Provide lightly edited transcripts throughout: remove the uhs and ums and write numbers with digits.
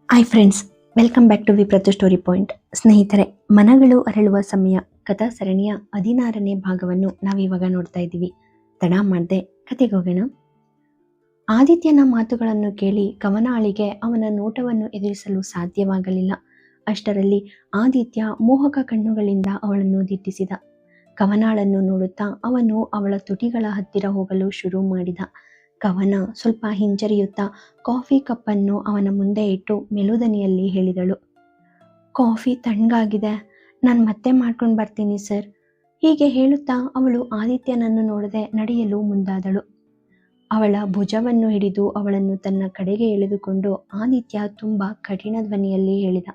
Hi friends, welcome back to Vipratu story point. ಸ್ನೇಹಿತರೆ, ಮನಗಳು ಅರಳುವ ಸಮಯ ಕಥಾ ಸರಣಿಯ 16ನೇ ಭಾಗವನ್ನು ನಾವಿವಾಗ ನೋಡ್ತಾ ಇದ್ದೀವಿ. ತಡ ಮಾಡದೆ ಕತೆಗೆ ಹೋಗೋಣ. ಆದಿತ್ಯನ ಮಾತುಗಳನ್ನು ಕೇಳಿ ಕವನಾಳಿಗೆ ಅವನ ನೋಟವನ್ನು ಎದುರಿಸಲು ಸಾಧ್ಯವಾಗಲಿಲ್ಲ. ಅಷ್ಟರಲ್ಲಿ ಆದಿತ್ಯ ಮೋಹಕ ಕಣ್ಣುಗಳಿಂದ ಅವಳನ್ನು ದಿಟ್ಟಿಸಿದ. ಕವನಾಳನ್ನು ನೋಡುತ್ತಾ ಅವನು ಅವಳ ತುಟಿಗಳ ಹತ್ತಿರ ಹೋಗಲು ಶುರು ಮಾಡಿದ. ಕವನ ಸ್ವಲ್ಪ ಹಿಂಜರಿಯುತ್ತಾ ಕಾಫಿ ಕಪ್ಪನ್ನು ಅವನ ಮುಂದೆ ಇಟ್ಟು ಮೆಲುದನಿಯಲ್ಲಿ ಹೇಳಿದಳು, ಕಾಫಿ ತಣ್ಣಗಾಗಿದೆ, ನಾನು ಮತ್ತೆ ಮಾಡ್ಕೊಂಡು ಬರ್ತೀನಿ ಸರ್. ಹೀಗೆ ಹೇಳುತ್ತಾ ಅವಳು ಆದಿತ್ಯನನ್ನು ನೋಡದೆ ನಡೆಯಲು ಮುಂದಾದಳು. ಅವಳ ಭುಜವನ್ನು ಹಿಡಿದು ಅವಳನ್ನು ತನ್ನ ಕಡೆಗೆ ಎಳೆದುಕೊಂಡು ಆದಿತ್ಯ ತುಂಬ ಕಠಿಣ ಧ್ವನಿಯಲ್ಲಿ ಹೇಳಿದ,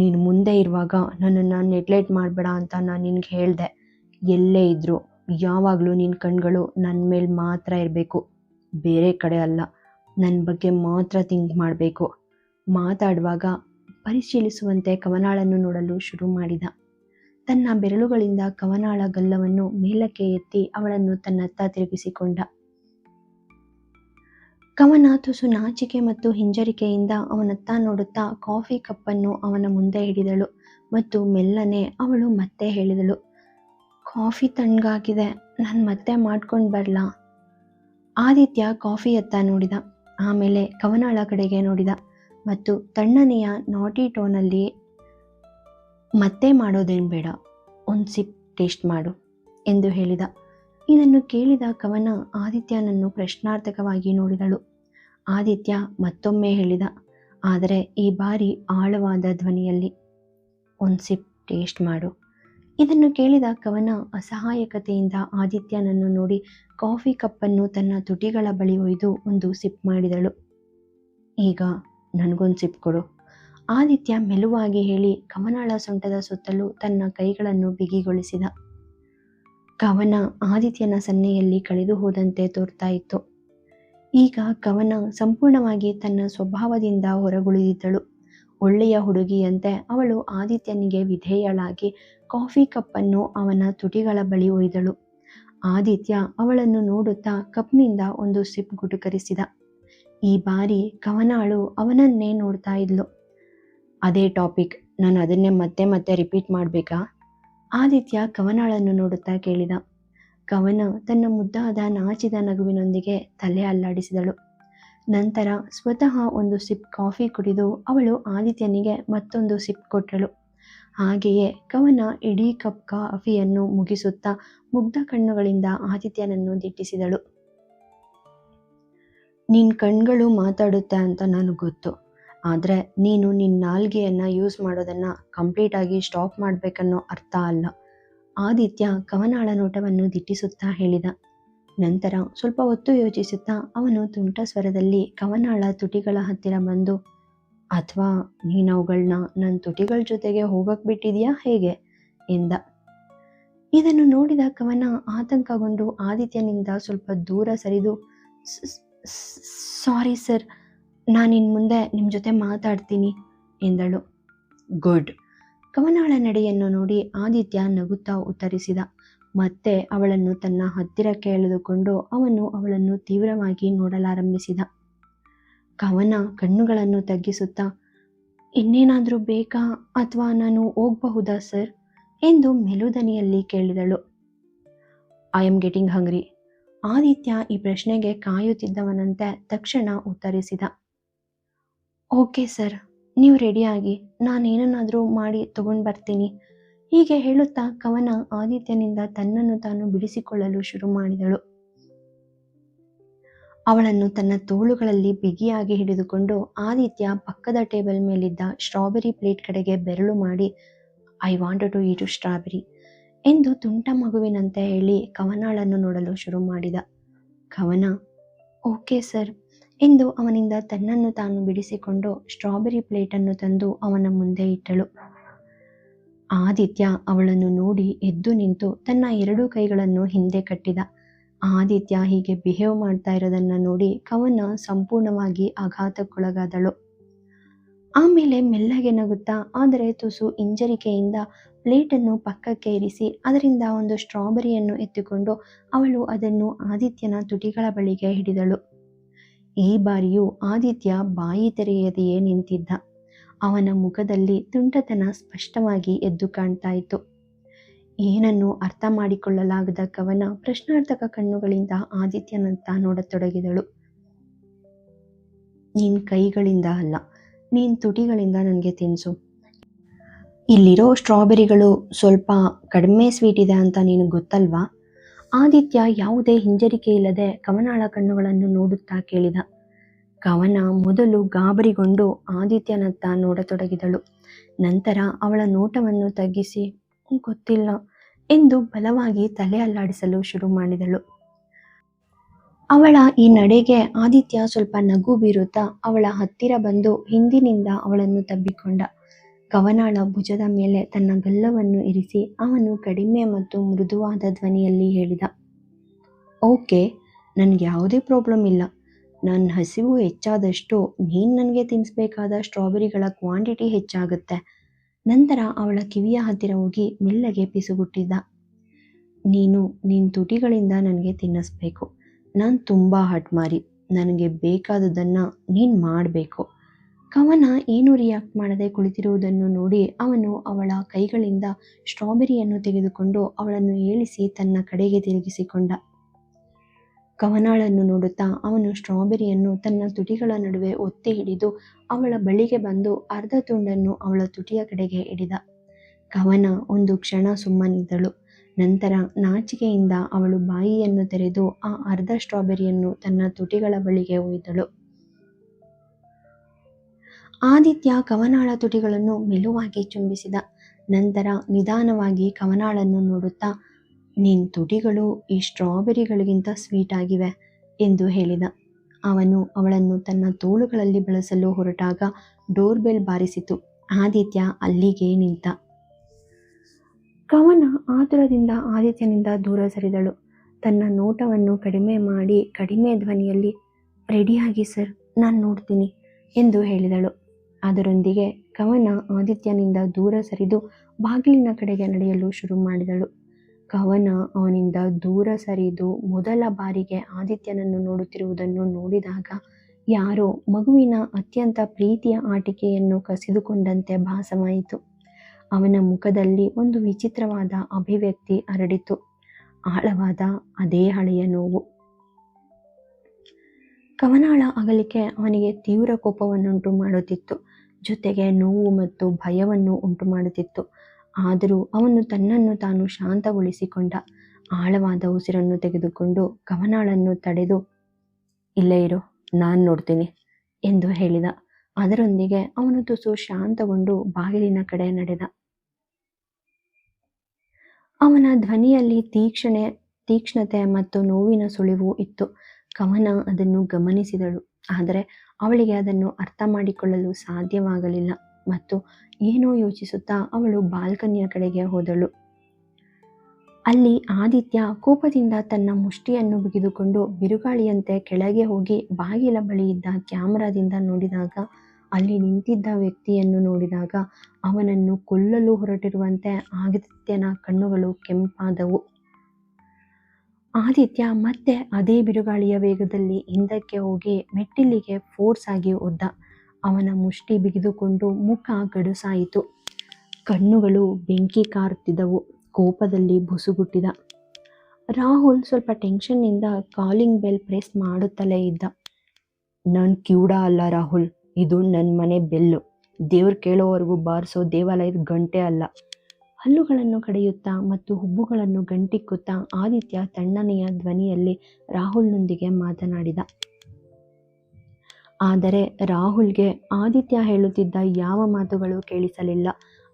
ನೀನು ಮುಂದೆ ಇರುವಾಗ ನನ್ನನ್ನು ನೆಗ್ಲೆಕ್ಟ್ ಮಾಡಬೇಡ ಅಂತ ನಾನು ನಿನಗೆ ಹೇಳಿದೆ. ಎಲ್ಲೇ ಇದ್ದರೂ ಯಾವಾಗಲೂ ನಿನ್ನ ಕಣ್ಗಳು ನನ್ನ ಮೇಲೆ ಮಾತ್ರ ಇರಬೇಕು, ಬೇರೆ ಕಡೆ ಅಲ್ಲ. ನನ್ನ ಬಗ್ಗೆ ಮಾತ್ರ ಥಿಂಕ್ ಮಾಡಬೇಕು. ಮಾತಾಡುವಾಗ ಪರಿಶೀಲಿಸುವಂತೆ ಕವನಾಳನ್ನು ನೋಡಲು ಶುರು ಮಾಡಿದ. ತನ್ನ ಬೆರಳುಗಳಿಂದ ಕವನಾಳ ಗಲ್ಲವನ್ನು ಮೇಲಕ್ಕೆ ಎತ್ತಿ ಅವಳನ್ನು ತನ್ನತ್ತ ತಿರುಗಿಸಿಕೊಂಡ. ಕವನ ತುಸು ನಾಚಿಕೆ ಮತ್ತು ಹಿಂಜರಿಕೆಯಿಂದ ಅವನತ್ತ ನೋಡುತ್ತಾ ಕಾಫಿ ಕಪ್ಪನ್ನು ಅವನ ಮುಂದೆ ಹಿಡಿದಳು ಮತ್ತು ಮೆಲ್ಲನೆ ಅವಳು ಮತ್ತೆ ಹೇಳಿದಳು, ಕಾಫಿ ತಣ್ಣಗಾಗಿದೆ, ನಾನು ಮತ್ತೆ ಮಾಡ್ಕೊಂಡು ಬರಲಾ? ಆದಿತ್ಯ ಕಾಫಿಯತ್ತ ನೋಡಿದ. ಆಮೇಲೆ ಕವನಾಳ ಕಡೆಗೆ ನೋಡಿದ ಮತ್ತು ತಣ್ಣನೆಯ ನಾಟಿ ಟೋನಲ್ಲಿ, ಮತ್ತೆ ಮಾಡೋದೇನು ಬೇಡ, ಒಂದು ಸಿಪ್ ಟೇಸ್ಟ್ ಮಾಡು ಎಂದು ಹೇಳಿದ. ಇದನ್ನು ಕೇಳಿದ ಕವನ ಆದಿತ್ಯನನ್ನು ಪ್ರಶ್ನಾರ್ಥಕವಾಗಿ ನೋಡಿದಳು. ಆದಿತ್ಯ ಮತ್ತೊಮ್ಮೆ ಹೇಳಿದ, ಆದರೆ ಈ ಬಾರಿ ಆಳವಾದ ಧ್ವನಿಯಲ್ಲಿ, ಒಂದು ಸಿಪ್ ಟೇಸ್ಟ್ ಮಾಡು. ಇದನ್ನು ಕೇಳಿದ ಕವನ ಅಸಹಾಯಕತೆಯಿಂದ ಆದಿತ್ಯನನ್ನು ನೋಡಿ ಕಾಫಿ ಕಪ್ಪನ್ನು ತನ್ನ ತುಟಿಗಳ ಬಳಿ ಒಯ್ದು ಒಂದು ಸಿಪ್ ಮಾಡಿದಳು. ಈಗ ನನಗೊಂದು ಸಿಪ್ ಕೊಡು, ಆದಿತ್ಯ ಮೆಲುವಾಗಿ ಹೇಳಿ ಕವನಾಳ ಸೊಂಟದ ಸುತ್ತಲೂ ತನ್ನ ಕೈಗಳನ್ನು ಬಿಗಿಗೊಳಿಸಿದ. ಕವನ ಆದಿತ್ಯನ ಸನ್ನೆಯಲ್ಲಿ ಕಳೆದು ಹೋದಂತೆ ತೋರ್ತಾ ಇತ್ತು. ಈಗ ಕವನ ಸಂಪೂರ್ಣವಾಗಿ ತನ್ನ ಸ್ವಭಾವದಿಂದ ಹೊರಗುಳಿದಿದ್ದಳು. ಒಳ್ಳೆಯ ಹುಡುಗಿಯಂತೆ ಅವಳು ಆದಿತ್ಯನಿಗೆ ವಿಧೇಯಳಾಗಿ ಕಾಫಿ ಕಪ್ಪನ್ನು ಅವನ ತುಟಿಗಳ ಬಳಿ ಒಯ್ದಳು. ಆದಿತ್ಯ ಅವಳನ್ನು ನೋಡುತ್ತಾ ಕಪ್ನಿಂದ ಒಂದು ಸಿಪ್ ಗುಟುಕರಿಸಿದ. ಈ ಬಾರಿ ಕವನಾಳು ಅವನನ್ನೇ ನೋಡ್ತಾ ಇದ್ಲು. ಅದೇ ಟಾಪಿಕ್, ನಾನು ಅದನ್ನೇ ಮತ್ತೆ ಮತ್ತೆ ರಿಪೀಟ್ ಮಾಡಬೇಕಾ? ಆದಿತ್ಯ ಕವನಾಳನ್ನು ನೋಡುತ್ತಾ ಕೇಳಿದ. ಕವನ ತನ್ನ ಮುದ್ದಾದ ನಾಚಿದ ನಗುವಿನೊಂದಿಗೆ ತಲೆ ಅಲ್ಲಾಡಿಸಿದಳು. ನಂತರ ಸ್ವತಃ ಒಂದು ಸಿಪ್ ಕಾಫಿ ಕುಡಿದು ಅವಳು ಆದಿತ್ಯನಿಗೆ ಮತ್ತೊಂದು ಸಿಪ್ ಕೊಟ್ಟಳು. ಹಾಗೆಯೇ ಕವನ ಇಡೀ ಕಪ್ ಕಾಫಿಯನ್ನು ಮುಗಿಸುತ್ತಾ ಮುಗ್ಧ ಕಣ್ಣುಗಳಿಂದ ಆದಿತ್ಯನನ್ನು ದಿಟ್ಟಿಸಿದಳು. ನಿನ್ನ ಕಣ್ಗಳು ಮಾತಾಡುತ್ತೆ ಅಂತ ನನಗೆ ಗೊತ್ತು, ಆದರೆ ನೀನು ನಿನ್ನ ನಾಲ್ಗೆಯನ್ನು ಯೂಸ್ ಮಾಡೋದನ್ನು ಕಂಪ್ಲೀಟಾಗಿ ಸ್ಟಾಪ್ ಮಾಡಬೇಕನ್ನೋ ಅರ್ಥ ಅಲ್ಲ. ಆದಿತ್ಯ ಕವನಾಳ ನೋಟವನ್ನು ದಿಟ್ಟಿಸುತ್ತಾ ಹೇಳಿದ. ನಂತರ ಸ್ವಲ್ಪ ಹೊತ್ತು ಯೋಚಿಸುತ್ತಾ ಅವನು ತುಂಟ ಸ್ವರದಲ್ಲಿ ಕವನಾಳ ತುಟಿಗಳ ಹತ್ತಿರ ಬಂದು, ಅಥವಾ ನೀನು ಅವುಗಳನ್ನ ನನ್ನ ತುಟಿಗಳ ಜೊತೆಗೆ ಹೋಗಕ್ಕೆ ಬಿಟ್ಟಿದೆಯಾ ಹೇಗೆ ಎಂದ. ಇದನ್ನು ನೋಡಿದ ಕವನ ಆತಂಕಗೊಂಡು ಆದಿತ್ಯನಿಂದ ಸ್ವಲ್ಪ ದೂರ ಸರಿದು, ಸಾರಿ ಸರ್, ನಾನಿನ್ನು ಮುಂದೆ ನಿಮ್ಮ ಜೊತೆ ಮಾತಾಡ್ತೀನಿ ಎಂದಳು. ಗುಡ್. ಕವನಾಳ ನಡೆಯನ್ನು ನೋಡಿ ಆದಿತ್ಯ ನಗುತ್ತಾ ಉತ್ತರಿಸಿದ. ಮತ್ತೆ ಅವಳನ್ನು ತನ್ನ ಹತ್ತಿರಕ್ಕೆ ಎಳೆದುಕೊಂಡು ಅವನು ಅವಳನ್ನು ತೀವ್ರವಾಗಿ ನೋಡಲಾರಂಭಿಸಿದ. ಕವನ ಕಣ್ಣುಗಳನ್ನು ತಗ್ಗಿಸುತ್ತಾ, ಇನ್ನೇನಾದರೂ ಬೇಕಾ ಅಥವಾ ನಾನು ಹೋಗಬಹುದಾ ಸರ್ ಎಂದು ಮೆಲುದನಿಯಲ್ಲಿ ಕೇಳಿದಳು. ಐ ಆಮ್ ಗೆಟಿಂಗ್ ಹಂಗ್ರಿ. ಆದಿತ್ಯ ಈ ಪ್ರಶ್ನೆಗೆ ಕಾಯುತ್ತಿದ್ದವನಂತೆ ತಕ್ಷಣ ಉತ್ತರಿಸಿದ. ಓಕೆ ಸರ್, ನೀವು ರೆಡಿಯಾಗಿ, ನಾನೇನಾದರೂ ಮಾಡಿ ತಗೊಂಡು ಬರ್ತೀನಿ. ಹೀಗೆ ಹೇಳುತ್ತಾ ಕವನ ಆದಿತ್ಯನಿಂದ ತನ್ನನ್ನು ತಾನು ಬಿಡಿಸಿಕೊಳ್ಳಲು ಶುರು ಮಾಡಿದಳು. ಅವಳನ್ನು ತನ್ನ ತೋಳುಗಳಲ್ಲಿ ಬಿಗಿಯಾಗಿ ಹಿಡಿದುಕೊಂಡು ಆದಿತ್ಯ ಪಕ್ಕದ ಟೇಬಲ್ ಮೇಲಿದ್ದ ಸ್ಟ್ರಾಬೆರಿ ಪ್ಲೇಟ್ ಕಡೆಗೆ ಬೆರಳು ಮಾಡಿ, I wanted to eat strawberry ಎಂದು ತುಂಟ ಮಗುವಿನಂತೆ ಹೇಳಿ ಕವನಾಳನ್ನು ನೋಡಲು ಶುರು ಮಾಡಿದ. ಕವನ ಓಕೆ ಸರ್ ಎಂದು ಅವನಿಂದ ತನ್ನನ್ನು ತಾನು ಬಿಡಿಸಿಕೊಂಡು ಸ್ಟ್ರಾಬೆರಿ ಪ್ಲೇಟನ್ನು ತಂದು ಅವನ ಮುಂದೆ ಇಟ್ಟಳು. ಆದಿತ್ಯ ಅವಳನ್ನು ನೋಡಿ ಎದ್ದು ನಿಂತು ತನ್ನ 2 ಕೈಗಳನ್ನು ಹಿಂದೆ ಕಟ್ಟಿದ. ಆದಿತ್ಯ ಹೀಗೆ ಬಿಹೇವ್ ಮಾಡ್ತಾ ಇರೋದನ್ನು ನೋಡಿ ಕವನ ಸಂಪೂರ್ಣವಾಗಿ ಆಘಾತಕ್ಕೊಳಗಾದಳು. ಆಮೇಲೆ ಮೆಲ್ಲಗೆ ನಗುತ್ತಾ ಆದರೆ ತುಸು ಹಿಂಜರಿಕೆಯಿಂದ ಪ್ಲೇಟನ್ನು ಪಕ್ಕಕ್ಕೆ ಇರಿಸಿ ಅದರಿಂದ ಒಂದು ಸ್ಟ್ರಾಬೆರಿಯನ್ನು ಎತ್ತಿಕೊಂಡು ಅವಳು ಅದನ್ನು ಆದಿತ್ಯನ ತುಟಿಗಳ ಬಳಿಗೆ ಹಿಡಿದಳು. ಈ ಬಾರಿಯೂ ಆದಿತ್ಯ ಬಾಯಿ ತೆರೆಯದೆಯೇ ನಿಂತಿದ್ದ. ಅವನ ಮುಖದಲ್ಲಿ ತುಂಟತನ ಸ್ಪಷ್ಟವಾಗಿ ಎದ್ದು ಕಾಣ್ತಾ ಇತ್ತು. ಏನನ್ನು ಅರ್ಥ ಮಾಡಿಕೊಳ್ಳಲಾಗದ ಕವನ ಪ್ರಶ್ನಾರ್ಥಕ ಕಣ್ಣುಗಳಿಂದ ಆದಿತ್ಯನತ್ತ ನೋಡತೊಡಗಿದಳು. ನಿನ್ ಕೈಗಳಿಂದ ಅಲ್ಲ, ನೀನ್ ತುಟಿಗಳಿಂದ ನನಗೆ ತಿನ್ಸು. ಇಲ್ಲಿರೋ ಸ್ಟ್ರಾಬೆರಿಗಳು ಸ್ವಲ್ಪ ಕಡಿಮೆ ಸ್ವೀಟ್ ಇದೆ ಅಂತ ನಿನಗೆ ಗೊತ್ತಲ್ವಾ? ಆದಿತ್ಯ ಯಾವುದೇ ಹಿಂಜರಿಕೆ ಇಲ್ಲದೆ ಕವನಾಳ ಕಣ್ಣುಗಳನ್ನು ನೋಡುತ್ತಾ ಕೇಳಿದ. ಕವನ ಮೊದಲು ಗಾಬರಿಗೊಂಡು ಆದಿತ್ಯನತ್ತ ನೋಡತೊಡಗಿದಳು. ನಂತರ ಅವಳ ನೋಟವನ್ನು ತಗ್ಗಿಸಿ ಗೊತ್ತಿಲ್ಲ ಎಂದು ಬಲವಾಗಿ ತಲೆ ಅಲ್ಲಾಡಿಸಲು ಶುರು ಮಾಡಿದಳು. ಅವಳ ಈ ನಡೆಗೆ ಆದಿತ್ಯ ಸ್ವಲ್ಪ ನಗು ಬೀರುತ್ತಾ ಅವಳ ಹತ್ತಿರ ಬಂದು ಹಿಂದಿನಿಂದ ಅವಳನ್ನು ತಬ್ಬಿಕೊಂಡ. ಕವನಾಳ ಭುಜದ ಮೇಲೆ ತನ್ನ ಗಲ್ಲವನ್ನು ಇರಿಸಿ ಅವನು ಕಡಿಮೆ ಮತ್ತು ಮೃದುವಾದ ಧ್ವನಿಯಲ್ಲಿ ಹೇಳಿದ, ಓಕೆ, ನನಗೆ ಯಾವುದೇ ಪ್ರಾಬ್ಲಮ್ ಇಲ್ಲ. ನನ್ನ ಹಸಿವು ಹೆಚ್ಚಾದಷ್ಟು ನೀನು ನನಗೆ ತಿನ್ನಿಸ್ಬೇಕಾದ ಸ್ಟ್ರಾಬೆರಿಗಳ ಕ್ವಾಂಟಿಟಿ ಹೆಚ್ಚಾಗುತ್ತೆ. ನಂತರ ಅವಳ ಕಿವಿಯ ಹತ್ತಿರ ಹೋಗಿ ಮೆಲ್ಲಗೆ ಪಿಸುಗುಟ್ಟಿದ್ದ. ನಿನ್ನ ತುಟಿಗಳಿಂದ ನನಗೆ ತಿನ್ನಿಸ್ಬೇಕು. ನಾನು ತುಂಬ ಹಠಮಾರಿ. ನನಗೆ ಬೇಕಾದುದನ್ನು ನೀನು ಮಾಡಬೇಕು. ಕವನ ಏನೂ ರಿಯಾಕ್ಟ್ ಮಾಡದೆ ಕುಳಿತಿರುವುದನ್ನು ನೋಡಿ ಅವನು ಅವಳ ಕೈಗಳಿಂದ ಸ್ಟ್ರಾಬೆರಿಯನ್ನು ತೆಗೆದುಕೊಂಡು ಅವಳನ್ನು ಏಳಿಸಿ ತನ್ನ ಕಡೆಗೆ ತಿರುಗಿಸಿಕೊಂಡ. ಕವನಾಳನ್ನು ನೋಡುತ್ತಾ ಅವನು ಸ್ಟ್ರಾಬೆರಿಯನ್ನು ತನ್ನ ತುಟಿಗಳ ನಡುವೆ ಒತ್ತಿ ಹಿಡಿದು ಅವಳ ಬಳಿಗೆ ಬಂದು ಅರ್ಧ ತುಂಡನ್ನು ಅವಳ ತುಟಿಯ ಕಡೆಗೆ ಹಿಡಿದ. ಕವನ ಒಂದು ಕ್ಷಣ ಸುಮ್ಮನಿದ್ದಳು. ನಂತರ ನಾಚಿಕೆಯಿಂದ ಅವಳು ಬಾಯಿಯನ್ನು ತೆರೆದು ಆ ಅರ್ಧ ಸ್ಟ್ರಾಬೆರಿಯನ್ನು ತನ್ನ ತುಟಿಗಳ ಬಳಿಗೆ ಒಯ್ದಳು. ಆದಿತ್ಯ ಕವನಾಳ ತುಟಿಗಳನ್ನು ಮೆಲುವಾಗಿ ಚುಂಬಿಸಿದ. ನಂತರ ನಿಧಾನವಾಗಿ ಕವನಾಳನ್ನು ನೋಡುತ್ತಾ, ನಿನ್ನ ತುಟಿಗಳು ಈ ಸ್ಟ್ರಾಬೆರಿಗಳಿಗಿಂತ ಸ್ವೀಟ್ ಆಗಿವೆ ಎಂದು ಹೇಳಿದ. ಅವನು ಅವಳನ್ನು ತನ್ನ ತೋಳುಗಳಲ್ಲಿ ಬಳಸಲು ಹೊರಟಾಗ ಡೋರ್ಬೆಲ್ ಬಾರಿಸಿತು. ಆದಿತ್ಯ ಅಲ್ಲಿಗೆ ನಿಂತ. ಕವನ ಆತುರದಿಂದ ಆದಿತ್ಯನಿಂದ ದೂರ ಸರಿದಳು. ತನ್ನ ನೋಟವನ್ನು ಕಡಿಮೆ ಮಾಡಿ ಕಡಿಮೆ ಧ್ವನಿಯಲ್ಲಿ, ರೆಡಿಯಾಗಿ ಸರ್, ನಾನು ನೋಡ್ತೀನಿ ಎಂದು ಹೇಳಿದಳು. ಅದರೊಂದಿಗೆ ಕವನ ಆದಿತ್ಯನಿಂದ ದೂರ ಸರಿದು ಬಾಗಿಲಿನ ಕಡೆಗೆ ನಡೆಯಲು ಶುರು ಮಾಡಿದಳು. ಕವನ ಅವನಿಂದ ದೂರ ಸರಿದು ಮೊದಲ ಬಾರಿಗೆ ಆದಿತ್ಯನನ್ನು ನೋಡುತ್ತಿರುವುದನ್ನು ನೋಡಿದಾಗ ಯಾರೋ ಮಗುವಿನ ಅತ್ಯಂತ ಪ್ರೀತಿಯ ಆಟಿಕೆಯನ್ನು ಕಸಿದುಕೊಂಡಂತೆ ಭಾಸವಾಯಿತು. ಅವನ ಮುಖದಲ್ಲಿ ಒಂದು ವಿಚಿತ್ರವಾದ ಅಭಿವ್ಯಕ್ತಿ ಹರಡಿತು. ಆಳವಾದ ಅದೇ ಹಳೆಯ ನೋವು. ಕವನಾಳ ಅಗಲಿಕೆ ಅವನಿಗೆ ತೀವ್ರ ಕೋಪವನ್ನುಂಟು ಮಾಡುತ್ತಿತ್ತು, ಜೊತೆಗೆ ನೋವು ಮತ್ತು ಭಯವನ್ನು ಉಂಟು ಮಾಡುತ್ತಿತ್ತು. ಆದರೂ ಅವನು ತನ್ನನ್ನು ತಾನು ಶಾಂತಗೊಳಿಸಿಕೊಂಡ. ಆಳವಾದ ಉಸಿರನ್ನು ತೆಗೆದುಕೊಂಡು ಕವನಾಳನ್ನು ತಡೆದು, ಇಲ್ಲೇ ಇರು, ನಾನು ನೋಡ್ತೀನಿ ಎಂದು ಹೇಳಿದ. ಅದರೊಂದಿಗೆ ಅವನು ತುಸು ಶಾಂತಗೊಂಡು ಬಾಗಿಲಿನ ಕಡೆ ನಡೆದ. ಅವನ ಧ್ವನಿಯಲ್ಲಿ ತೀಕ್ಷ್ಣತೆ ಮತ್ತು ನೋವಿನ ಸುಳಿವು ಇತ್ತು. ಕವನ ಅದನ್ನು ಗಮನಿಸಿದಳು, ಆದರೆ ಅವಳಿಗೆ ಅದನ್ನು ಅರ್ಥ ಮಾಡಿಕೊಳ್ಳಲು ಸಾಧ್ಯವಾಗಲಿಲ್ಲ ಮತ್ತು ಏನೋ ಯೋಚಿಸುತ್ತಾ ಅವಳು ಬಾಲ್ಕನಿಯ ಕಡೆಗೆ ಹೋದಳು. ಅಲ್ಲಿ ಆದಿತ್ಯ ಕೋಪದಿಂದ ತನ್ನ ಮುಷ್ಟಿಯನ್ನು ಬಿಗಿದುಕೊಂಡು ಬಿರುಗಾಳಿಯಂತೆ ಕೆಳಗೆ ಹೋಗಿ ಬಾಗಿಲ ಬಳಿ ಇದ್ದ ಕ್ಯಾಮರಾದಿಂದ ನೋಡಿದಾಗ ಅಲ್ಲಿ ನಿಂತಿದ್ದ ವ್ಯಕ್ತಿಯನ್ನು ನೋಡಿದಾಗ ಅವನನ್ನು ಕೊಲ್ಲಲು ಹೊರಟಿರುವಂತೆ ಆದಿತ್ಯನ ಕಣ್ಣುಗಳು ಕೆಂಪಾದವು. ಆದಿತ್ಯ ಮತ್ತೆ ಅದೇ ಬಿರುಗಾಳಿಯ ವೇಗದಲ್ಲಿ ಹಿಂದಕ್ಕೆ ಹೋಗಿ ಮೆಟ್ಟಿಲಿಗೆ ಫೋರ್ಸ್ ಆಗಿ ಒದ್ದ. ಅವನ ಮುಷ್ಟಿ ಬಿಗಿದುಕೊಂಡು ಮುಖ ಗಡುಸಾಯಿತು. ಕಣ್ಣುಗಳು ಬೆಂಕಿ ಕಾರುತ್ತಿದ್ದವು. ಕೋಪದಲ್ಲಿ ಬುಸುಗುಟ್ಟಿದ. ರಾಹುಲ್ ಸ್ವಲ್ಪ ಟೆನ್ಷನ್ನಿಂದ ಕಾಲಿಂಗ್ ಬೆಲ್ ಪ್ರೆಸ್ ಮಾಡುತ್ತಲೇ ಇದ್ದ. ನಾನು ಕಿವುಡ ಅಲ್ಲ ರಾಹುಲ್, ಇದು ನನ್ನ ಮನೆ ಬೆಲ್ಲು. ದೇವ್ರು ಕೇಳೋವರೆಗೂ ಬಾರಿಸೋ ದೇವಾಲಯದ ಗಂಟೆ ಅಲ್ಲ. ಹಲ್ಲುಗಳನ್ನು ಕಡಿಯುತ್ತಾ ಮತ್ತು ಹುಬ್ಬುಗಳನ್ನು ಗಂಟಿಕ್ಕುತ್ತಾ ಆದಿತ್ಯ ತಣ್ಣನೆಯ ಧ್ವನಿಯಲ್ಲಿ ರಾಹುಲ್ನೊಂದಿಗೆ ಮಾತನಾಡಿದ. ಆದರೆ ರಾಹುಲ್ಗೆ ಆದಿತ್ಯ ಹೇಳುತ್ತಿದ್ದ ಯಾವ ಮಾತುಗಳು ಕೇಳಿಸಲಿಲ್ಲ.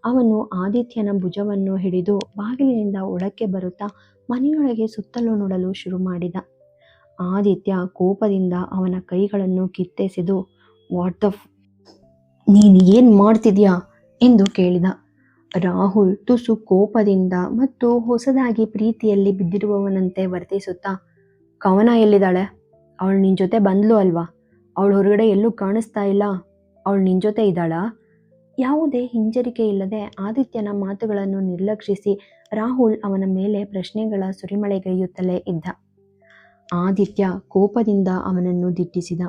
ಅವನು ಆದಿತ್ಯನ ಭುಜವನ್ನು ಹಿಡಿದು ಬಾಗಿಲಿನಿಂದ ಒಳಕ್ಕೆ ಬರುತ್ತಾ ಮನೆಯೊಳಗೆ ಸುತ್ತಲೂ ನೋಡಲು ಶುರು ಮಾಡಿದ. ಆದಿತ್ಯ ಕೋಪದಿಂದ ಅವನ ಕೈಗಳನ್ನು ಕಿತ್ತೆಸೆದು, ನೀನು ಏನು ಮಾಡ್ತಿದ್ಯಾ ಎಂದು ಕೇಳಿದ. ರಾಹುಲ್ ತುಸು ಕೋಪದಿಂದ ಮತ್ತು ಹೊಸದಾಗಿ ಪ್ರೀತಿಯಲ್ಲಿ ಬಿದ್ದಿರುವವನಂತೆ ವರ್ತಿಸುತ್ತಾ, ಕವನ ಎಲ್ಲಿದ್ದಾಳೆ? ಅವಳು ನಿನ್ನ ಜೊತೆ ಬಂದ್ಲು ಅಲ್ವಾ? ಅವಳು ಹೊರಗಡೆ ಎಲ್ಲೂ ಕಾಣಿಸ್ತಾ ಇಲ್ಲ. ಅವಳು ನಿನ್ನ ಜೊತೆ ಇದ್ದಾಳಾ? ಯಾವುದೇ ಹಿಂಜರಿಕೆ ಇಲ್ಲದೆ ಆದಿತ್ಯನ ಮಾತುಗಳನ್ನು ನಿರ್ಲಕ್ಷಿಸಿ ರಾಹುಲ್ ಅವನ ಮೇಲೆ ಪ್ರಶ್ನೆಗಳ ಸುರಿಮಳೆಗೈಯುತ್ತಲೇ ಇದ್ದ. ಆದಿತ್ಯ ಕೋಪದಿಂದ ಅವನನ್ನು ದಿಟ್ಟಿಸಿದ.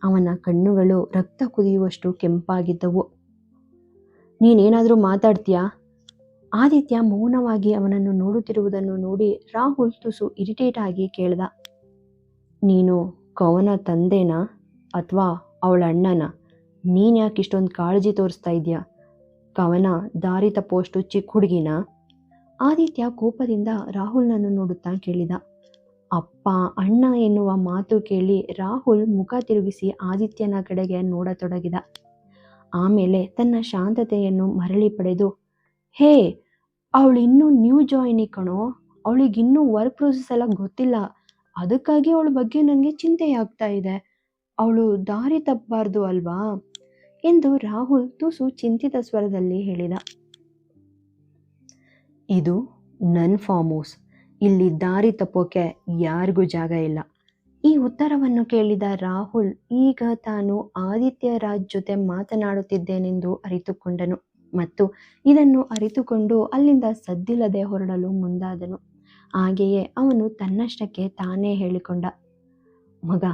ಅವನ ಕಣ್ಣುಗಳು ರಕ್ತ ಕುದಿಯುವಷ್ಟು ಕೆಂಪಾಗಿದ್ದವು. ನೀನೇನಾದರೂ ಮಾತಾಡ್ತೀಯಾ? ಆದಿತ್ಯ ಮೌನವಾಗಿ ಅವನನ್ನು ನೋಡುತ್ತಿರುವುದನ್ನು ನೋಡಿ ರಾಹುಲ್ ತುಸು ಇರಿಟೇಟ್ ಆಗಿ ಕೇಳ್ದ. ನೀನು ಕವನ ತಂದೆನಾ ಅಥವಾ ಅವಳ ಅಣ್ಣನ? ನೀನು ಯಾಕೆ ಇಷ್ಟೊಂದು ಕಾಳಜಿ ತೋರಿಸ್ತಾ ಇದೆಯಾ? ಕವನ ದಾರಿ ತಪ್ಪುವಷ್ಟು ಚಿಕ್ಕ ಹುಡುಗಿನ? ಆದಿತ್ಯ ಕೋಪದಿಂದ ರಾಹುಲ್ನನ್ನು ನೋಡುತ್ತಾ ಕೇಳಿದ. ಅಪ್ಪ ಅಣ್ಣ ಎನ್ನುವ ಮಾತು ಕೇಳಿ ರಾಹುಲ್ ಮುಖ ತಿರುಗಿಸಿ ಆದಿತ್ಯನ ಕಡೆಗೆ ನೋಡತೊಡಗಿದ. ಆಮೇಲೆ ತನ್ನ ಶಾಂತತೆಯನ್ನು ಮರಳಿ ಪಡೆದು, ಹೇ, ಅವಳು ಇನ್ನೂ ನ್ಯೂ ಜಾಯಿನಿ ಕಣೋ, ಅವಳಿಗಿನ್ನೂ ವರ್ಕ್ ಪ್ರೊಸೆಸ್ ಎಲ್ಲ ಗೊತ್ತಿಲ್ಲ, ಅದಕ್ಕಾಗಿ ಅವಳ ಬಗ್ಗೆ ನನಗೆ ಚಿಂತೆಯಾಗ್ತಾ ಇದೆ. ಅವಳು ದಾರಿ ತಪ್ಪಬಾರ್ದು ಅಲ್ವಾ ಎಂದು ರಾಹುಲ್ ತುಸು ಚಿಂತಿತ ಸ್ವರದಲ್ಲಿ ಹೇಳಿದ. ಇದು ನನ್ನ ಫಾರ್ಮ್ ಹೌಸ್, ಇಲ್ಲಿ ದಾರಿ ತಪ್ಪೋಕೆ ಯಾರಿಗೂ ಜಾಗ ಇಲ್ಲ. ಈ ಉತ್ತರವನ್ನು ಕೇಳಿದ ರಾಹುಲ್ ಈಗ ತಾನು ಆದಿತ್ಯ ರಾಜ್ ಜೊತೆ ಮಾತನಾಡುತ್ತಿದ್ದೇನೆಂದು ಅರಿತುಕೊಂಡನು ಮತ್ತು ಇದನ್ನು ಅರಿತುಕೊಂಡು ಅಲ್ಲಿಂದ ಸದ್ದಿಲ್ಲದೆ ಹೊರಡಲು ಮುಂದಾದನು. ಹಾಗೆಯೇ ಅವನು ತನ್ನಷ್ಟಕ್ಕೆ ತಾನೇ ಹೇಳಿಕೊಂಡ, ಮಗ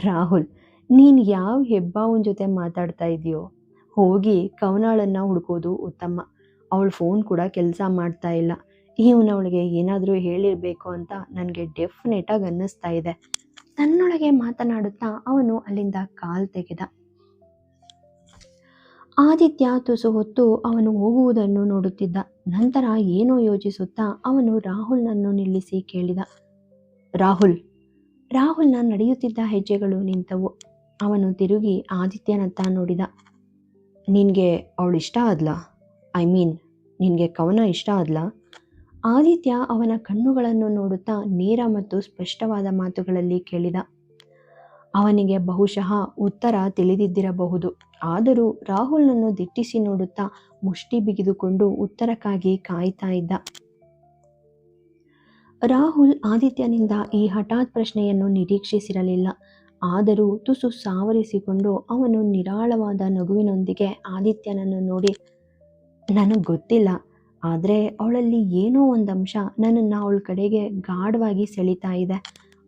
ರಾಹುಲ್, ನೀನು ಯಾವ ಹೆಬ್ಬಾವನ ಜೊತೆ ಮಾತಾಡ್ತಾ ಇದೆಯೋ? ಹೋಗಿ ಕವನಾಳನ್ನು ಹುಡುಕೋದು ಉತ್ತಮ. ಅವಳ ಫೋನ್ ಕೂಡ ಕೆಲಸ ಮಾಡ್ತಾ ಇಲ್ಲ. ಇವನವಳಿಗೆ ಏನಾದರೂ ಹೇಳಿರಬೇಕು ಅಂತ ನನಗೆ ಡೆಫಿನೆಟಾಗಿ ಅನ್ನಿಸ್ತಾ ಇದೆ. ತನ್ನೊಳಗೆ ಮಾತನಾಡುತ್ತಾ ಅವನು ಅಲ್ಲಿಂದ ಕಾಲ್ ತೆಗೆದ. ಆದಿತ್ಯ ತುಸು ಹೊತ್ತು ಅವನು ಹೋಗುವುದನ್ನು ನೋಡುತ್ತಿದ್ದ. ನಂತರ ಏನೋ ಯೋಚಿಸುತ್ತಾ ಅವನು ರಾಹುಲ್ನನ್ನು ನಿಲ್ಲಿಸಿ ಕೇಳಿದ, ರಾಹುಲ್ನ ನಡೆಯುತ್ತಿದ್ದ ಹೆಜ್ಜೆಗಳು ನಿಂತವು. ಅವನು ತಿರುಗಿ ಆದಿತ್ಯನತ್ತ ನೋಡಿದ. ನಿನಗೆ ಅವಳು ಇಷ್ಟ ಆದ್ಲಾ? ನಿನಗೆ ಕವನ ಇಷ್ಟ ಆದ್ಲಾ? ಆದಿತ್ಯ ಅವನ ಕಣ್ಣುಗಳನ್ನು ನೋಡುತ್ತಾ ನೇರ ಮತ್ತು ಸ್ಪಷ್ಟವಾದ ಮಾತುಗಳಲ್ಲಿ ಕೇಳಿದ. ಅವನಿಗೆ ಬಹುಶಃ ಉತ್ತರ ತಿಳಿದಿದ್ದಿರಬಹುದು. ಆದರೂ ರಾಹುಲ್ನನ್ನು ದಿಟ್ಟಿಸಿ ನೋಡುತ್ತಾ ಮುಷ್ಟಿ ಬಿಗಿದುಕೊಂಡು ಉತ್ತರಕ್ಕಾಗಿ ಕಾಯ್ತಾ ಇದ್ದ. ರಾಹುಲ್ ಆದಿತ್ಯನಿಂದ ಈ ಹಠಾತ್ ಪ್ರಶ್ನೆಯನ್ನು ನಿರೀಕ್ಷಿಸಿರಲಿಲ್ಲ. ಆದರೂ ತುಸು ಸಾವರಿಸಿಕೊಂಡು ಅವನು ನಿರಾಳವಾದ ನಗುವಿನೊಂದಿಗೆ ಆದಿತ್ಯನನ್ನು ನೋಡಿ, ನನಗೆ ಗೊತ್ತಿಲ್ಲ, ಆದರೆ ಅವಳಲ್ಲಿ ಏನೋ ಒಂದು ಅಂಶ ನನ್ನನ್ನು ಅವಳ ಕಡೆಗೆ ಗಾಢವಾಗಿ ಸೆಳೀತಾ ಇದೆ.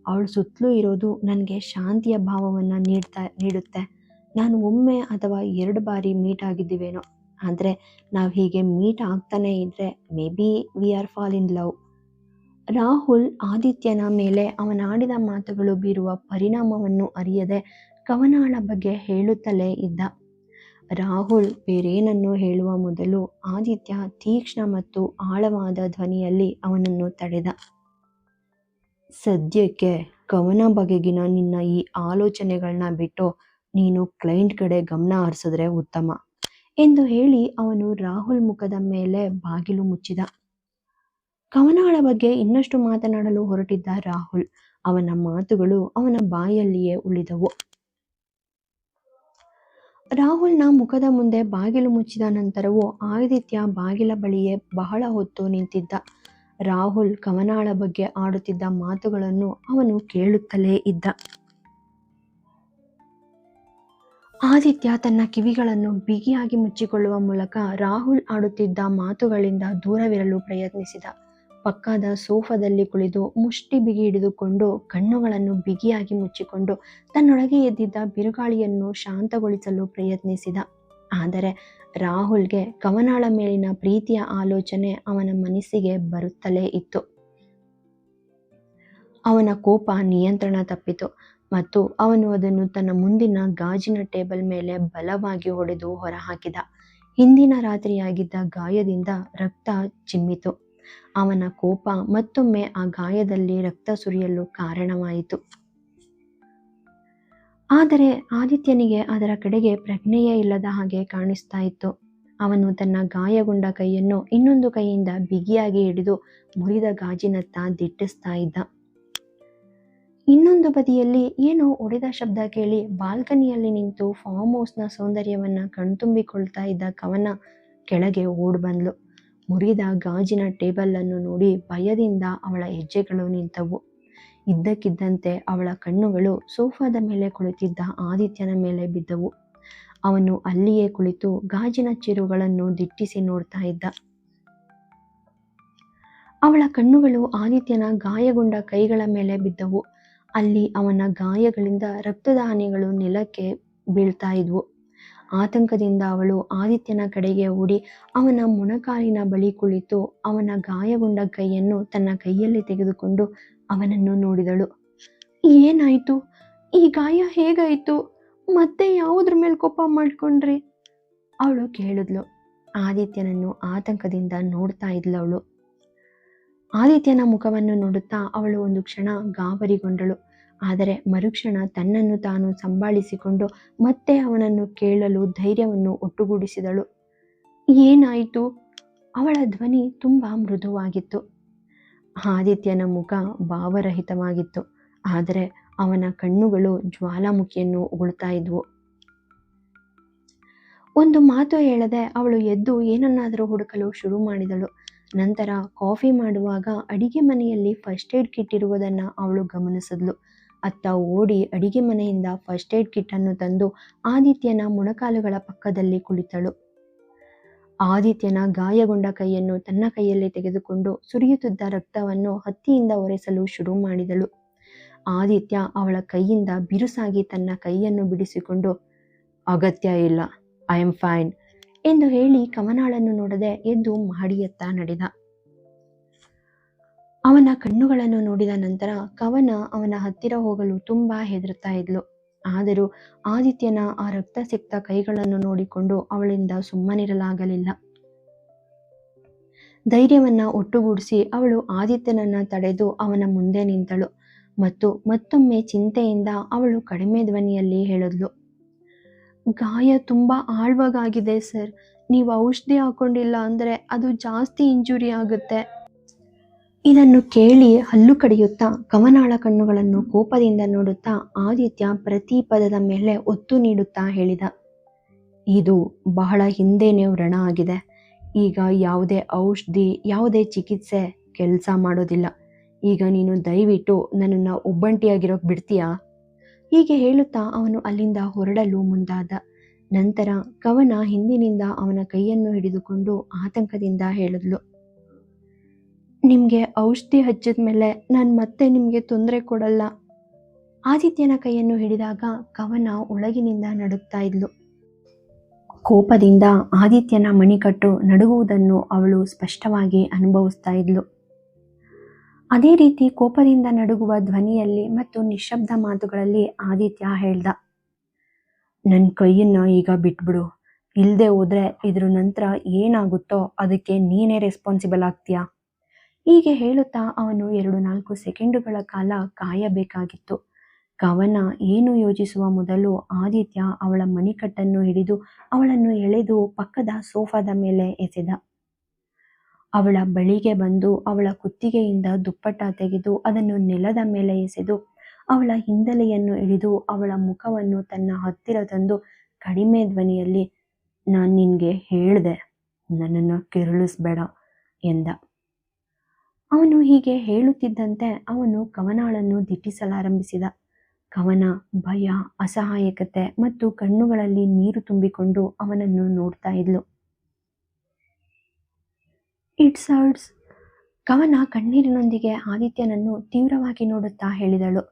ಅವಳ ಸುತ್ತಲೂ ಇರೋದು ನನಗೆ ಶಾಂತಿಯ ಭಾವವನ್ನು ನೀಡುತ್ತೆ. ನಾನು ಒಮ್ಮೆ ಅಥವಾ 2 ಬಾರಿ ಮೀಟ್ ಆಗಿದ್ದೀವೇನೋ, ಆದರೆ ನಾವು ಹೀಗೆ ಮೀಟ್ ಆಗ್ತಾನೆ ಇದ್ದರೆ may be we are fall in love. Rahul ಆದಿತ್ಯನ ಮೇಲೆ ಅವನಾಡಿದ ಮಾತುಗಳು ಬೀರುವ ಪರಿಣಾಮವನ್ನು ಅರಿಯದೆ ಕವನಾಳ ಬಗ್ಗೆ ಹೇಳುತ್ತಲೇ ಇದ್ದ. ರಾಹುಲ್ ಬೇರೇನನ್ನು ಹೇಳುವ ಮೊದಲು ಆದಿತ್ಯ ತೀಕ್ಷ್ಣ ಮತ್ತು ಆಳವಾದ ಧ್ವನಿಯಲ್ಲಿ ಅವನನ್ನು ತಡೆದ. ಸದ್ಯಕ್ಕೆ ಕವನ ಬಗೆಗಿನ ನಿನ್ನ ಈ ಆಲೋಚನೆಗಳನ್ನ ಬಿಟ್ಟು ನೀನು ಕ್ಲೈಂಟ್ ಕಡೆ ಗಮನ ಹರಿಸಿದ್ರೆ ಉತ್ತಮ ಎಂದು ಹೇಳಿ ಅವನು ರಾಹುಲ್ ಮುಖದ ಮೇಲೆ ಬಾಗಿಲು ಮುಚ್ಚಿದ. ಕವನಾಳ ಬಗ್ಗೆ ಇನ್ನಷ್ಟು ಮಾತನಾಡಲು ಹೊರಟಿದ್ದ ರಾಹುಲ್, ಅವನ ಮಾತುಗಳು ಅವನ ಬಾಯಲ್ಲಿಯೇ ಉಳಿದವು. ರಾಹುಲ್ನ ಮುಖದ ಮುಂದೆ ಬಾಗಿಲು ಮುಚ್ಚಿದ ನಂತರವೂ ಆದಿತ್ಯ ಬಾಗಿಲ ಬಳಿಯೇ ಬಹಳ ಹೊತ್ತು ನಿಂತಿದ್ದ. ರಾಹುಲ್ ಕವನಾಳ ಬಗ್ಗೆ ಆಡುತ್ತಿದ್ದ ಮಾತುಗಳನ್ನು ಅವನು ಕೇಳುತ್ತಲೇ ಇದ್ದ. ಆದಿತ್ಯ ತನ್ನ ಕಿವಿಗಳನ್ನು ಬಿಗಿಯಾಗಿ ಮುಚ್ಚಿಕೊಳ್ಳುವ ಮೂಲಕ ರಾಹುಲ್ ಆಡುತ್ತಿದ್ದ ಮಾತುಗಳಿಂದ ದೂರವಿರಲು ಪ್ರಯತ್ನಿಸಿದ. ಪಕ್ಕದ ಸೋಫಾದಲ್ಲಿ ಕುಳಿತು ಮುಷ್ಟಿ ಬಿಗಿ ಹಿಡಿದುಕೊಂಡು ಕಣ್ಣುಗಳನ್ನು ಬಿಗಿಯಾಗಿ ಮುಚ್ಚಿಕೊಂಡು ತನ್ನೊಳಗೆ ಎದ್ದಿದ್ದ ಬಿರುಗಾಳಿಯನ್ನು ಶಾಂತಗೊಳಿಸಲು ಪ್ರಯತ್ನಿಸಿದ. ಆದರೆ ರಾಹುಲ್ಗೆ ಕವನಾಳ ಮೇಲಿನ ಪ್ರೀತಿಯ ಆಲೋಚನೆ ಅವನ ಮನಸ್ಸಿಗೆ ಬರುತ್ತಲೇ ಇತ್ತು. ಅವನ ಕೋಪ ನಿಯಂತ್ರಣ ತಪ್ಪಿತು ಮತ್ತು ಅವನು ಅದನ್ನು ತನ್ನ ಮುಂದಿನ ಗಾಜಿನ ಟೇಬಲ್ ಮೇಲೆ ಬಲವಾಗಿ ಹೊಡೆದು ಹೊರಹಾಕಿದ. ಹಿಂದಿನ ರಾತ್ರಿಯಾಗಿದ್ದ ಗಾಯದಿಂದ ರಕ್ತ ಚಿಮ್ಮಿತು. ಅವನ ಕೋಪ ಮತ್ತೊಮ್ಮೆ ಆ ಗಾಯದಲ್ಲಿ ರಕ್ತ ಸುರಿಯಲು ಕಾರಣವಾಯಿತು. ಆದರೆ ಆದಿತ್ಯನಿಗೆ ಅದರ ಕಡೆಗೆ ಪ್ರಜ್ಞೆಯೇ ಇಲ್ಲದ ಹಾಗೆ ಕಾಣಿಸ್ತಾ ಇತ್ತು. ಅವನು ತನ್ನ ಗಾಯಗೊಂಡ ಕೈಯನ್ನು ಇನ್ನೊಂದು ಕೈಯಿಂದ ಬಿಗಿಯಾಗಿ ಹಿಡಿದು ಮುರಿದ ಗಾಜಿನತ್ತ ದಿಟ್ಟಿಸ್ತಾ ಇದ್ದ. ಇನ್ನೊಂದು ಬದಿಯಲ್ಲಿ ಏನೋ ಒಡೆದ ಶಬ್ದ ಕೇಳಿ ಬಾಲ್ಕನಿಯಲ್ಲಿ ನಿಂತು ಫಾರ್ಮ್ ಹೌಸ್ನ ಸೌಂದರ್ಯವನ್ನ ಕಣ್ತುಂಬಿಕೊಳ್ತಾ ಇದ್ದ ಕವನ ಕೆಳಗೆ ಓಡ್ ಬಂದ್ಲು. ಮುರಿದ ಗಾಜಿನ ಟೇಬಲ್ ಅನ್ನು ನೋಡಿ ಭಯದಿಂದ ಅವಳ ಹೆಜ್ಜೆಗಳು ನಿಂತವು. ಇದ್ದಕ್ಕಿದ್ದಂತೆ ಅವಳ ಕಣ್ಣುಗಳು ಸೋಫಾದ ಮೇಲೆ ಕುಳಿತಿದ್ದ ಆದಿತ್ಯನ ಮೇಲೆ ಬಿದ್ದವು. ಅವನು ಅಲ್ಲಿಯೇ ಕುಳಿತು ಗಾಜಿನ ಚಿರುಗಳನ್ನು ದಿಟ್ಟಿಸಿ ನೋಡ್ತಾ ಇದ್ದ. ಅವಳ ಕಣ್ಣುಗಳು ಆದಿತ್ಯನ ಗಾಯಗೊಂಡ ಕೈಗಳ ಮೇಲೆ ಬಿದ್ದವು. ಅಲ್ಲಿ ಅವನ ಗಾಯಗಳಿಂದ ರಕ್ತದ ಹನಿಗಳು ನೆಲಕ್ಕೆ ಬೀಳ್ತಾ ಇದ್ವು. ಆತಂಕದಿಂದ ಅವಳು ಆದಿತ್ಯನ ಕಡೆಗೆ ಓಡಿ ಅವನ ಮೊಣಕಾಲಿನ ಬಳಿ ಕುಳಿತು ಅವನ ಗಾಯಗೊಂಡ ಕೈಯನ್ನು ತನ್ನ ಕೈಯಲ್ಲಿ ತೆಗೆದುಕೊಂಡು ಅವನನ್ನು ನೋಡಿದಳು. ಏನಾಯ್ತು? ಈ ಗಾಯ ಹೇಗಾಯ್ತು? ಮತ್ತೆ ಯಾವುದ್ರ ಮೇಲೆ ಕೋಪ ಮಾಡ್ಕೊಂಡ್ರಿ? ಅವಳು ಕೇಳಿದ್ಲು. ಆದಿತ್ಯನನ್ನು ಆತಂಕದಿಂದ ನೋಡ್ತಾ ಇದ್ಲವಳು. ಆದಿತ್ಯನ ಮುಖವನ್ನು ನೋಡುತ್ತಾ ಅವಳು ಒಂದು ಕ್ಷಣ ಗಾಬರಿಗೊಂಡಳು. ಆದರೆ ಮರುಕ್ಷಣ ತನ್ನನ್ನು ತಾನು ಸಂಭಾಳಿಸಿಕೊಂಡು ಮತ್ತೆ ಅವನನ್ನು ಕೇಳಲು ಧೈರ್ಯವನ್ನು ಒಟ್ಟುಗೂಡಿಸಿದಳು. ಏನಾಯಿತು? ಅವಳ ಧ್ವನಿ ತುಂಬಾ ಮೃದುವಾಗಿತ್ತು. ಆದಿತ್ಯನ ಮುಖ ಭಾವರಹಿತವಾಗಿತ್ತು. ಆದರೆ ಅವನ ಕಣ್ಣುಗಳು ಜ್ವಾಲಾಮುಖಿಯನ್ನು ಉಗುಳ್ತಾ ಇದ್ವು. ಒಂದು ಮಾತು ಹೇಳದೆ ಅವಳು ಎದ್ದು ಏನನ್ನಾದರೂ ಹುಡುಕಲು ಶುರು ಮಾಡಿದಳು. ನಂತರ ಕಾಫಿ ಮಾಡುವಾಗ ಅಡಿಗೆ ಮನೆಯಲ್ಲಿ ಫಸ್ಟ್ ಏಡ್ ಕಿಟ್ ಇರುವುದನ್ನು ಅವಳು ಗಮನಿಸಿದ್ಲು. ಅತ್ತ ಓಡಿ ಅಡಿಗೆ ಮನೆಯಿಂದ ಫಸ್ಟ್ ಏಡ್ ಕಿಟ್ ಅನ್ನು ತಂದು ಆದಿತ್ಯನ ಮೊಣಕಾಲುಗಳ ಪಕ್ಕದಲ್ಲಿ ಕುಳಿತಳು. ಆದಿತ್ಯನ ಗಾಯಗೊಂಡ ಕೈಯನ್ನು ತನ್ನ ಕೈಯಲ್ಲಿ ತೆಗೆದುಕೊಂಡು ಸುರಿಯುತ್ತಿದ್ದ ರಕ್ತವನ್ನು ಹತ್ತಿಯಿಂದ ಒರೆಸಲು ಶುರು ಮಾಡಿದಳು. ಆದಿತ್ಯ ಅವಳ ಕೈಯಿಂದ ಬಿರುಸಾಗಿ ತನ್ನ ಕೈಯನ್ನು ಬಿಡಿಸಿಕೊಂಡು, ಅಗತ್ಯ ಇಲ್ಲ, ಐ ಆಮ್ ಫೈನ್ ಎಂದು ಹೇಳಿ ಕವನಾಳನ್ನು ನೋಡದೆ ಎದ್ದು ಮಹಡಿಯತ್ತ ನಡೆದ. ಅವನ ಕಣ್ಣುಗಳನ್ನು ನೋಡಿದ ನಂತರ ಕವನ ಅವನ ಹತ್ತಿರ ಹೋಗಲು ತುಂಬಾ ಹೆದರುತ್ತಾ ಇದ್ಲು. ಆದರೂ ಆದಿತ್ಯನ ಆ ರಕ್ತ ಸಿಕ್ತ ಕೈಗಳನ್ನು ನೋಡಿಕೊಂಡು ಅವಳಿಂದ ಸುಮ್ಮನಿರಲಾಗಲಿಲ್ಲ. ಧೈರ್ಯವನ್ನ ಒಟ್ಟುಗೂಡಿಸಿ ಅವಳು ಆದಿತ್ಯನನ್ನ ತಡೆದು ಅವನ ಮುಂದೆ ನಿಂತಳು ಮತ್ತು ಮತ್ತೊಮ್ಮೆ ಚಿಂತೆಯಿಂದ ಅವಳು ಕಡಿಮೆ ಧ್ವನಿಯಲ್ಲಿ ಹೇಳಿದ್ಲು. ಗಾಯ ತುಂಬಾ ಆಳ್ವಾಗಿದೆ ಸರ್. ನೀವು ಔಷಧಿ ಹಾಕೊಂಡಿಲ್ಲ ಅಂದ್ರೆ ಅದು ಜಾಸ್ತಿ ಇಂಜುರಿ ಆಗುತ್ತೆ. ಇದನ್ನು ಕೇಳಿ ಹಲ್ಲು ಕಡಿಯುತ್ತಾ ಕವನಾಳ ಕಣ್ಣುಗಳನ್ನು ಕೋಪದಿಂದ ನೋಡುತ್ತಾ ಆದಿತ್ಯ ಪ್ರತಿ ಪದದ ಮೇಲೆ ಒತ್ತು ನೀಡುತ್ತಾ ಹೇಳಿದ, ಇದು ಬಹಳ ಹಿಂದೆನೇ ವ್ರಣ ಆಗಿದೆ. ಈಗ ಯಾವುದೇ ಔಷಧಿ, ಯಾವುದೇ ಚಿಕಿತ್ಸೆ ಕೆಲಸ ಮಾಡೋದಿಲ್ಲ. ಈಗ ನೀನು ದಯವಿಟ್ಟು ನನ್ನನ್ನು ಒಬ್ಬಂಟಿಯಾಗಿರೋಕೆ ಬಿಡ್ತೀಯಾ? ಹೀಗೆ ಹೇಳುತ್ತಾ ಅವನು ಅಲ್ಲಿಂದ ಹೊರಡಲು ಮುಂದಾದ. ನಂತರ ಕವನ ಹಿಂದಿನಿಂದ ಅವನ ಕೈಯನ್ನು ಹಿಡಿದುಕೊಂಡು ಆತಂಕದಿಂದ ಹೇಳಿದ್ಲು, ನಿಮಗೆ ಔಷಧಿ ಹಚ್ಚಿದ ಮೇಲೆ ನಾನು ಮತ್ತೆ ನಿಮಗೆ ತೊಂದರೆ ಕೊಡಲ್ಲ. ಆದಿತ್ಯನ ಕೈಯನ್ನು ಹಿಡಿದಾಗ ಕವನ ಒಳಗಿನಿಂದ ನಡುಗ್ತಾ ಇದ್ಲು. ಕೋಪದಿಂದ ಆದಿತ್ಯನ ಮಣಿಕಟ್ಟು ನಡುಗುವುದನ್ನು ಅವಳು ಸ್ಪಷ್ಟವಾಗಿ ಅನುಭವಿಸ್ತಾ ಇದ್ಲು. ಅದೇ ರೀತಿ ಕೋಪದಿಂದ ನಡುಗುವ ಧ್ವನಿಯಲ್ಲಿ ಮತ್ತು ನಿಶ್ಶಬ್ದ ಮಾತುಗಳಲ್ಲಿ ಆದಿತ್ಯ ಹೇಳ್ದ, ನನ್ನ ಕೈಯನ್ನ ಈಗ ಬಿಟ್ಬಿಡು. ಇಲ್ಲದೆ ಹೋದ್ರೆ ಇದ್ರ ನಂತರ ಏನಾಗುತ್ತೋ ಅದಕ್ಕೆ ನೀನೇ ರೆಸ್ಪಾನ್ಸಿಬಲ್ ಆಗ್ತೀಯಾ? ಹೀಗೆ ಹೇಳುತ್ತಾ ಅವನು 2-4 ಸೆಕೆಂಡುಗಳ ಕಾಲ ಕಾಯಬೇಕಾಗಿತ್ತು. ಕವನ ಏನು ಯೋಚಿಸುವ ಮೊದಲು ಆದಿತ್ಯ ಅವಳ ಮಣಿಕಟ್ಟನ್ನು ಹಿಡಿದು ಅವಳನ್ನು ಎಳೆದು ಪಕ್ಕದ ಸೋಫಾದ ಮೇಲೆ ಎಸೆದ. ಅವಳ ಬಳಿಗೆ ಬಂದು ಅವಳ ಕುತ್ತಿಗೆಯಿಂದ ದುಪ್ಪಟ್ಟ ತೆಗೆದು ಅದನ್ನು ನೆಲದ ಮೇಲೆ ಎಸೆದು ಅವಳ ಹಿಂದಲೆಯನ್ನು ಹಿಡಿದು ಅವಳ ಮುಖವನ್ನು ತನ್ನ ಹತ್ತಿರ ತಂದು ಕಡಿಮೆ ಧ್ವನಿಯಲ್ಲಿ, ನಾನು ನಿನಗೆ ಹೇಳ್ದೆ, ನನ್ನನ್ನು ಕೆರಳಿಸ್ಬೇಡ ಎಂದ. ಅವನು ಹೀಗೆ ಹೇಳುತ್ತಿದ್ದಂತೆ ಅವನು ಕವನಾಳನ್ನು ದಿಟ್ಟಿಸಲಾರಂಭಿಸಿದ. ಕವನ ಭಯ, ಅಸಹಾಯಕತೆ ಮತ್ತು ಕಣ್ಣುಗಳಲ್ಲಿ ನೀರು ತುಂಬಿಕೊಂಡು ಅವನನ್ನು ನೋಡ್ತಾ ಇದ್ಲು. It's hurts. ಕವನ ಕಣ್ಣೀರಿನೊಂದಿಗೆ ಆದಿತ್ಯನನ್ನು ತೀವ್ರವಾಗಿ ನೋಡುತ್ತಾ ಹೇಳಿದಳು.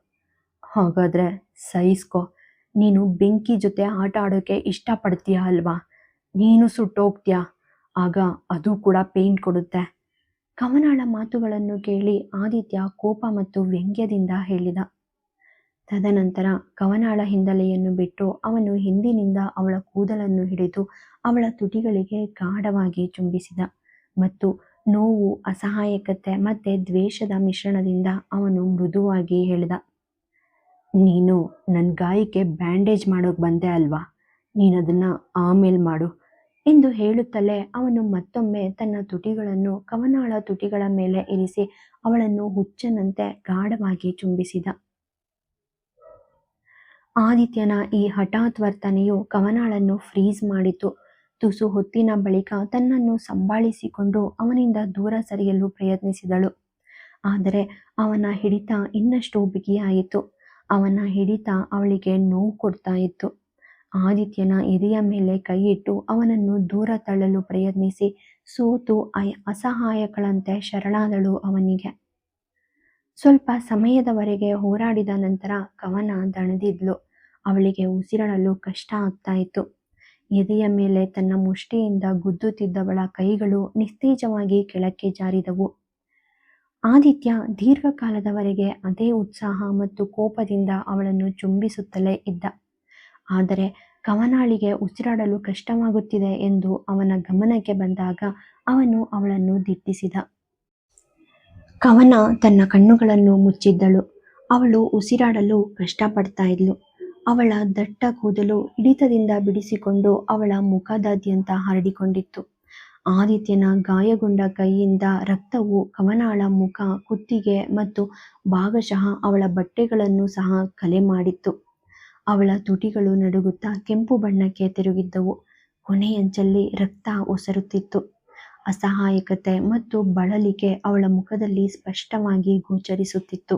ಹಾಗಾದ್ರೆ ಸಹಿಸ್ಕೊ. ನೀನು ಬೆಂಕಿ ಜೊತೆ ಆಟ ಆಡೋಕೆ ಇಷ್ಟಪಡ್ತೀಯ ಅಲ್ವಾ? ನೀನು ಸುಟ್ಟೋಗ್ತೀಯ. ಆಗ ಅದು ಕೂಡ ಪೇನ್ ಕೊಡುತ್ತೆ. ಕವನಾಳ ಮಾತುಗಳನ್ನು ಕೇಳಿ ಆದಿತ್ಯ ಕೋಪ ಮತ್ತು ವ್ಯಂಗ್ಯದಿಂದ ಹೇಳಿದ. ತದನಂತರ ಕವನಾಳ ಹಿಂದಲೆಯನ್ನು ಬಿಟ್ಟು ಅವನು ಹಿಂದಿನಿಂದ ಅವಳ ಕೂದಲನ್ನು ಹಿಡಿದು ಅವಳ ತುಟಿಗಳಿಗೆ ಗಾಢವಾಗಿ ಚುಂಬಿಸಿದ ಮತ್ತು ನೋವು, ಅಸಹಾಯಕತೆ ಮತ್ತೆ ದ್ವೇಷದ ಮಿಶ್ರಣದಿಂದ ಅವನು ಮೃದುವಾಗಿ ಹೇಳಿದ, ನೀನು ನನ್ನ ಗಾಯಕ್ಕೆ ಬ್ಯಾಂಡೇಜ್ ಮಾಡೋಕೆ ಬಂದೆ ಅಲ್ವಾ? ನೀನದನ್ನು ಆಮೇಲೆ ಮಾಡು ಎಂದು ಹೇಳುತ್ತಲೇ ಅವನು ಮತ್ತೊಮ್ಮೆ ತನ್ನ ತುಟಿಗಳನ್ನು ಕವನಾಳ ತುಟಿಗಳ ಮೇಲೆ ಇರಿಸಿ ಅವಳನ್ನು ಹುಚ್ಚನಂತೆ ಗಾಢವಾಗಿ ಚುಂಬಿಸಿದ. ಆದಿತ್ಯನ ಈ ಹಠಾತ್ ವರ್ತನೆಯು ಕವನಾಳನ್ನು ಫ್ರೀಸ್ ಮಾಡಿತು. ತುಸು ಹೊತ್ತಿನ ಬಳಿಕ ತನ್ನನ್ನು ಸಂಭಾಳಿಸಿಕೊಂಡು ಅವನಿಂದ ದೂರ ಸರಿಯಲು ಪ್ರಯತ್ನಿಸಿದಳು. ಆದರೆ ಅವನ ಹಿಡಿತ ಇನ್ನಷ್ಟು ಬಿಗಿಯಾಯಿತು. ಅವನ ಹಿಡಿತ ಅವಳಿಗೆ ನೋವು ಕೊಡ್ತಾ ಇತ್ತು. ಆದಿತ್ಯನ ಎದೆಯ ಮೇಲೆ ಕೈಯಿಟ್ಟು ಅವನನ್ನು ದೂರ ತಳ್ಳಲು ಪ್ರಯತ್ನಿಸಿ ಸೋತು ಅಸಹಾಯಕಳಂತೆ ಶರಣಾದಳು ಅವನಿಗೆ. ಸ್ವಲ್ಪ ಸಮಯದವರೆಗೆ ಹೋರಾಡಿದ ನಂತರ ಕವನ ದಣದಿದ್ಲು. ಅವಳಿಗೆ ಉಸಿರಾಡಲು ಕಷ್ಟ ಆಗ್ತಾ ಇತ್ತು. ಎದೆಯ ಮೇಲೆ ತನ್ನ ಮುಷ್ಟಿಯಿಂದ ಗುದ್ದುತ್ತಿದ್ದವಳ ಕೈಗಳು ನಿಸ್ತೇಜವಾಗಿ ಕೆಳಕ್ಕೆ ಜಾರಿದವು. ಆದಿತ್ಯ ದೀರ್ಘಕಾಲದವರೆಗೆ ಅದೇ ಉತ್ಸಾಹ ಮತ್ತು ಕೋಪದಿಂದ ಅವಳನ್ನು ಚುಂಬಿಸುತ್ತಲೇ ಇದ್ದ. ಆದರೆ ಕವನಾಳಿಗೆ ಉಸಿರಾಡಲು ಕಷ್ಟವಾಗುತ್ತಿದೆ ಎಂದು ಅವನ ಗಮನಕ್ಕೆ ಬಂದಾಗ ಅವನು ಅವಳನ್ನು ದಿಟ್ಟಿಸಿದ. ಕವನ ತನ್ನ ಕಣ್ಣುಗಳನ್ನು ಮುಚ್ಚಿದ್ದಳು. ಅವಳು ಉಸಿರಾಡಲು ಕಷ್ಟಪಡ್ತಾ ಇದ್ಲು. ಅವಳ ದಟ್ಟ ಕೂದಲು ಹಿಡಿತದಿಂದ ಬಿಡಿಸಿಕೊಂಡು ಅವಳ ಮುಖದಾದ್ಯಂತ ಹರಡಿಕೊಂಡಿತ್ತು. ಆದಿತ್ಯನ ಗಾಯಗೊಂಡ ಕೈಯಿಂದ ರಕ್ತವು ಕವನಾಳ ಮುಖ, ಕುತ್ತಿಗೆ ಮತ್ತು ಭಾಗಶಃ ಅವಳ ಬಟ್ಟೆಗಳನ್ನು ಸಹ ಕಲೆ ಮಾಡಿತ್ತು. ಅವಳ ತುಟಿಗಳು ನಡುಗುತ್ತಾ ಕೆಂಪು ಬಣ್ಣಕ್ಕೆ ತಿರುಗಿದ್ದವು. ಕೊನೆಯಂಚಲ್ಲಿ ರಕ್ತ ಒಸರುತ್ತಿತ್ತು. ಅಸಹಾಯಕತೆ ಮತ್ತು ಬಳಲಿಕೆ ಅವಳ ಮುಖದಲ್ಲಿ ಸ್ಪಷ್ಟವಾಗಿ ಗೋಚರಿಸುತ್ತಿತ್ತು.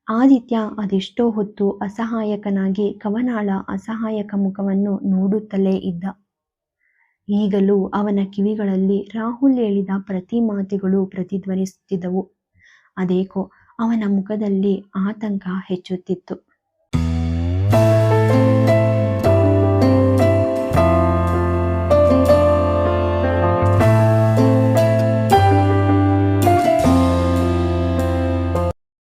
ಆದಿತ್ಯ ಅದೆಷ್ಟೋ ಹೊತ್ತು ಅಸಹಾಯಕನಾಗಿ ಕವನಾಳ ಅಸಹಾಯಕ ಮುಖವನ್ನು ನೋಡುತ್ತಲೇ ಇದ್ದ. ಈಗಲೂ ಅವನ ಕಿವಿಗಳಲ್ಲಿ ರಾಹುಲ್ ಹೇಳಿದ ಪ್ರತಿ ಮಾತುಗಳು ಪ್ರತಿಧ್ವನಿಸುತ್ತಿದ್ದವು. ಅದೇಕೋ ಅವನ ಮುಖದಲ್ಲಿ ಆತಂಕ ಹೆಚ್ಚುತ್ತಿತ್ತು.